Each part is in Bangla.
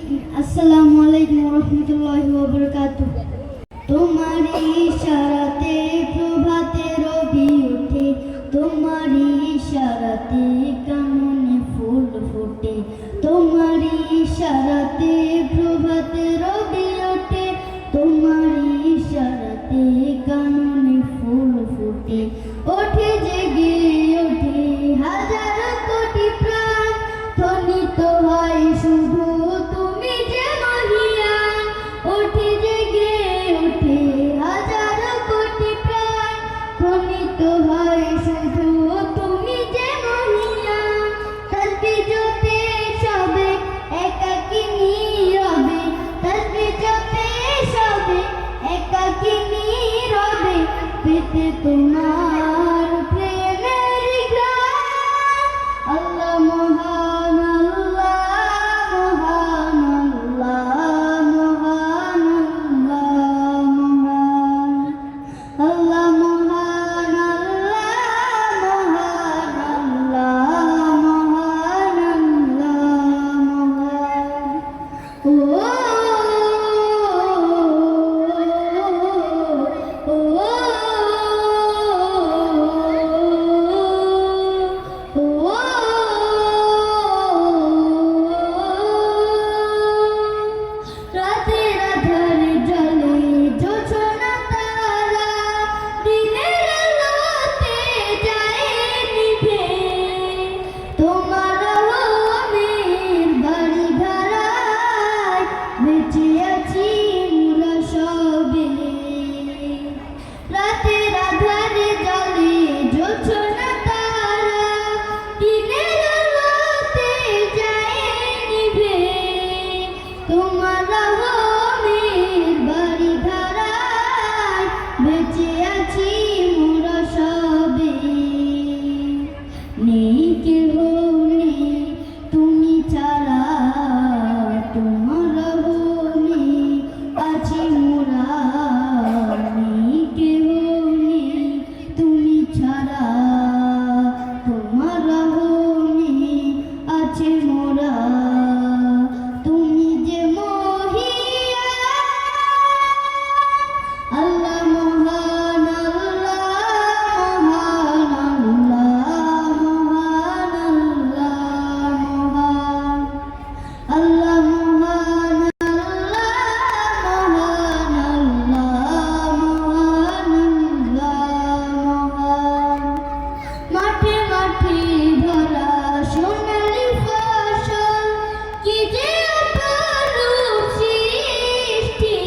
আসসালামু আলাইকুম রহমতুল্লাহি ওয়া বারাকাতুহু। তোমার ইশারাতে প্রভাতে রবি ওঠে, তোমার ইশারাতে কাননে ফুল ফোটে, তোমার ইশারাতে প্রভাতে রবি ওঠে, তোমার ইশারাতে কাননে ফুল ফোটে। ওঠে জেগে ওঠে হাজার কোটি প্রাণ, ধ্বনিত হয় শুধু তুমি যে মহিয়ান। ওঠে জেগে ওঠে হাজার কোটি প্রাণ, ধ্বনিত হয় শুধু তুমি যে মহিয়ান। তাসবিহ জপে সবে একাকী নীরবে, তাসবিহ জপে সবে একাকী নীরবে, পেতে তোমার প্রেমের ঘ্রাণ। আল্লাহ মহান, আল্লাহ মহান, আল্লাহ মহান, আল্লাহ মহান, আল্লাহ মহান, আল্লাহ মহান, আল্লাহ মহান। রাতের আধারে জ্বলে জোছনা তারা, দিনের আলোতে যায় নিভে। তোমার রহমের বাড়ি ধারায় বেঁচে আছি মোরা সবে। রাতের আধারে জ্বলে জোছনা তারা, দিনের আলোতে যায় নিভে। তোমার রহমের বাড়ি ধারায় বেঁচে আছি মোরা সবে। নেই কেহ নেই তুমি ছাড়া, তোমার রহমে আছি মোরা। নেই কেহ নেই তুমি ছাড়া, তোমার রহমে আছে মোরা। তুমি যে মহিয়ান, আল্লাহ মহান, আল্লাহ মহান, আল্লাহ মহান, আল্লাহ মহান, আল্লাহ মহান, আল্লাহ মহান, আল্লাহ মহান। মাঠে মাঠে ভরা সোনালি ফসল, কি যে অপরূপ সৃষ্টি।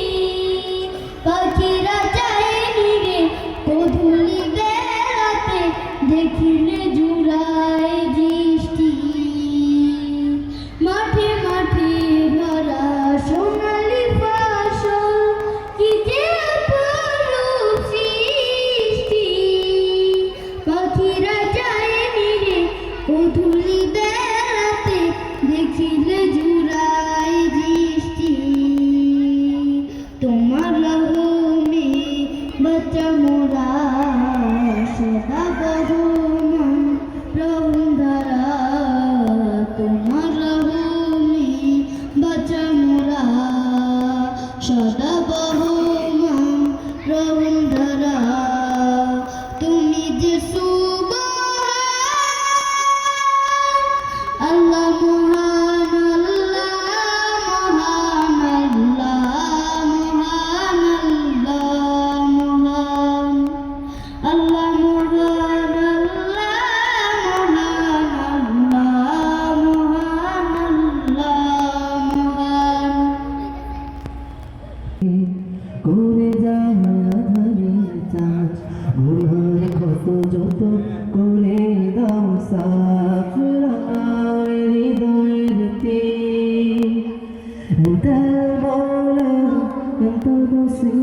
পাখিরা যায় নিরে গোধূলি বেলাতে, দেখিলে জুড়ায় দৃষ্টি। মাঠে মাঠে ভরা সোনালি ফসল, কি যে অপরূপ সৃষ্টি। পাখিরা যায় নিরে গোধূলি বেলাতে, দেখিলে জুড়ায় দৃষ্টি। তোমার রহমে বাঁচা মোরা, সদা বহমান রহম ধারা। তোমার রহমে বাঁচা মোরা, সদা বহমান রহম ধারা। তুমি যে সুবহান, আল্লাহ মহান, আল্লাহ মহান, আল্লাহ মহান, আল্লাহ মহান, আল্লাহ মহান, আল্লাহ মহান, আল্লাহ মহান। করে যায় আধারে চাঁদ, ভোর কত যত করে দাও সাফ রাঙায় হৃদয়ের তীর। নিতাই বলা এত দোষী